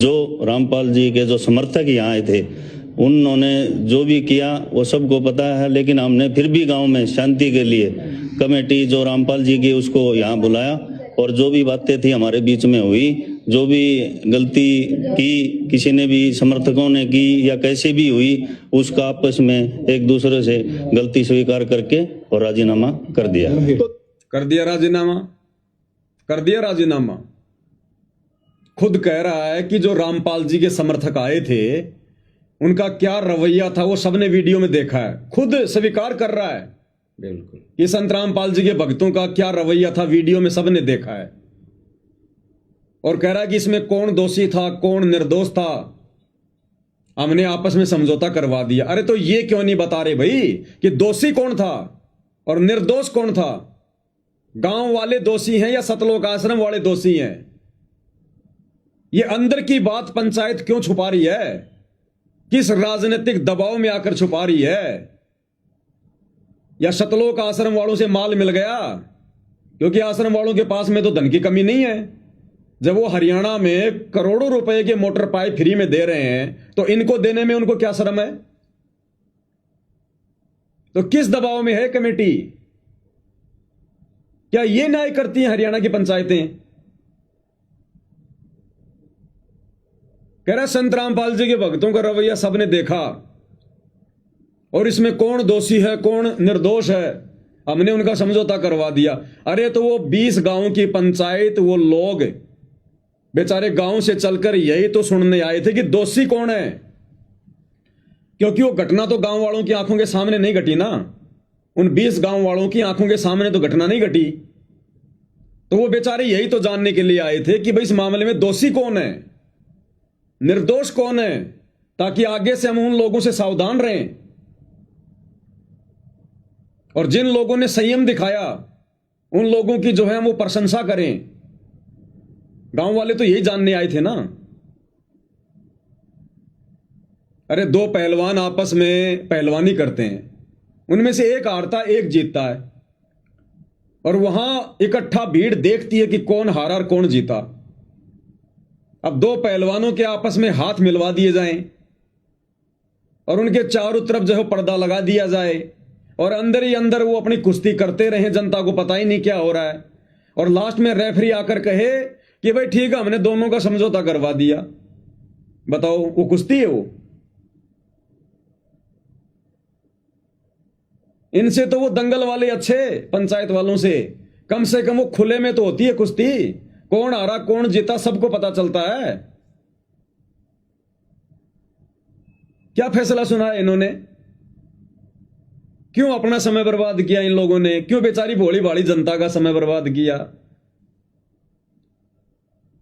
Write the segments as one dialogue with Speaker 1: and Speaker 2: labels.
Speaker 1: जो रामपाल जी के जो समर्थक यहाँ आए थे उन्होंने जो भी किया वो सबको पता है, लेकिन हमने फिर भी गांव में शांति के लिए कमेटी जो रामपाल जी की उसको यहाँ बुलाया और जो भी बातें थी हमारे बीच में हुई, जो भी गलती की किसी ने भी समर्थकों ने की या कैसे भी हुई, उसका आपस में एक दूसरे से गलती स्वीकार करके और राजीनामा कर दिया।
Speaker 2: कर दिया राजीनामा। खुद कह रहा है कि जो रामपाल जी के समर्थक आए थे उनका क्या रवैया था वो सबने वीडियो में देखा है। खुद स्वीकार कर रहा है
Speaker 3: बिल्कुल
Speaker 2: कि संत रामपाल जी के भक्तों का क्या रवैया था, वीडियो में सबने देखा है। और कह रहा है कि इसमें कौन दोषी था कौन निर्दोष था, हमने आपस में समझौता करवा दिया। अरे तो ये क्यों नहीं बता रहे भाई कि दोषी कौन था और निर्दोष कौन था? गांव वाले दोषी हैं या सतलोक आश्रम वाले दोषी हैं? ये अंदर की बात पंचायत क्यों छुपा रही है? किस राजनीतिक दबाव में आकर छुपा रही है? या सतलोक आश्रम वालों से माल मिल गया? क्योंकि आश्रम वालों के पास में तो धन की कमी नहीं है। जब वो हरियाणा में करोड़ों रुपए के मोटर पाइप फ्री में दे रहे हैं तो इनको देने में उनको क्या शर्म है? तो किस दबाव में है कमेटी? क्या ये न्याय करती हैं हरियाणा की पंचायतें? कह रहा संत रामपाल जी के भक्तों का रवैया सबने देखा और इसमें कौन दोषी है कौन निर्दोष है हमने उनका समझौता करवा दिया। अरे तो वो 20 गांव की पंचायत, वो लोग बेचारे गांव से चलकर यही तो सुनने आए थे कि दोषी कौन है, क्योंकि वो घटना तो गांव वालों की आंखों के सामने नहीं घटी ना। उन 20 गांव वालों की आंखों के सामने तो घटना नहीं घटी। तो वो बेचारे यही तो जानने के लिए आए थे कि भाई इस मामले में दोषी कौन है, निर्दोष कौन है, ताकि आगे से हम उन लोगों से सावधान रहें। और जिन लोगों ने संयम दिखाया उन लोगों की जो है वो प्रशंसा करें। गांव वाले तो यही जानने आए थे ना। अरे दो पहलवान आपस में पहलवानी करते हैं, उनमें से एक हारता एक जीतता है और वहां इकट्ठा भीड़ देखती है कि कौन हारा और कौन जीता। अब दो पहलवानों के आपस में हाथ मिलवा दिए जाएं और उनके चारों तरफ जो है पर्दा लगा दिया जाए और अंदर ही अंदर वो अपनी कुश्ती करते रहे, जनता को पता ही नहीं क्या हो रहा है। और लास्ट में रेफरी आकर कहे कि भाई ठीक है हमने दोनों का समझौता करवा दिया। बताओ वो कुश्ती है? वो इनसे तो वो दंगल वाले अच्छे, पंचायत वालों से कम वो खुले में तो होती है कुश्ती। कौन हारा कौन जीता सबको पता चलता है। क्या फैसला सुना है इन्होंने? क्यों अपना समय बर्बाद किया इन लोगों ने? क्यों बेचारी भोली भाली जनता का समय बर्बाद किया?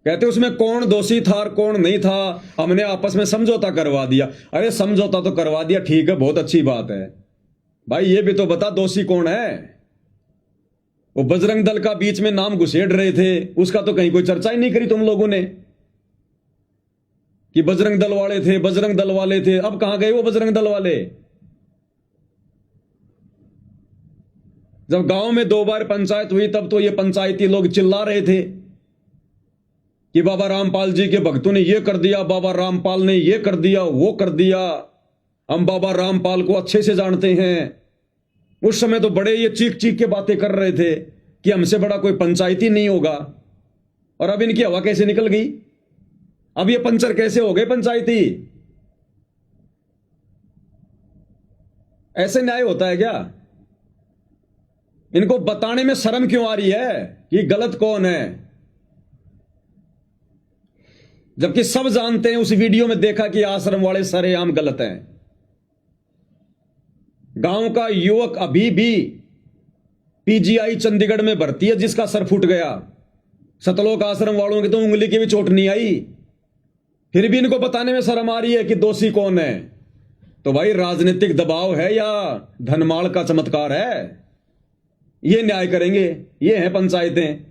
Speaker 2: कहते उसमें कौन दोषी था और कौन नहीं था, हमने आपस में समझौता करवा दिया। अरे समझौता तो करवा दिया, ठीक है, बहुत अच्छी बात है भाई। ये भी तो बता दोषी कौन है? वो बजरंग दल का बीच में नाम घुसेड़ रहे थे, उसका तो कहीं कोई चर्चा ही नहीं करी तुम लोगों ने कि बजरंग दल वाले थे, बजरंग दल वाले थे। अब कहां गए वो बजरंग दल वाले? जब गांव में 2 बार पंचायत हुई तब तो ये पंचायती लोग चिल्ला रहे थे कि बाबा रामपाल जी के भक्तों ने ये कर दिया, बाबा रामपाल ने ये कर दिया, वो कर दिया। हम बाबा रामपाल को अच्छे से जानते हैं। उस समय तो बड़े ये चीख चीख के बातें कर रहे थे कि हमसे बड़ा कोई पंचायती नहीं होगा। और अब इनकी हवा कैसे निकल गई? अब ये पंचर कैसे हो गए पंचायती? ऐसे न्याय होता है क्या? इनको बताने में शर्म क्यों आ रही है कि गलत कौन है, जबकि सब जानते हैं। उस वीडियो में देखा कि आश्रम वाले सरेआम गलत हैं। गांव का युवक अभी भी पीजीआई चंडीगढ़ में भर्ती है जिसका सर फूट गया। सतलोक आश्रम वालों की तो उंगली की भी चोट नहीं आई, फिर भी इनको बताने में शर्म आ रही है कि दोषी कौन है। तो भाई राजनीतिक दबाव है या धनमाल का चमत्कार है? ये न्याय करेंगे? ये हैं पंचायतें।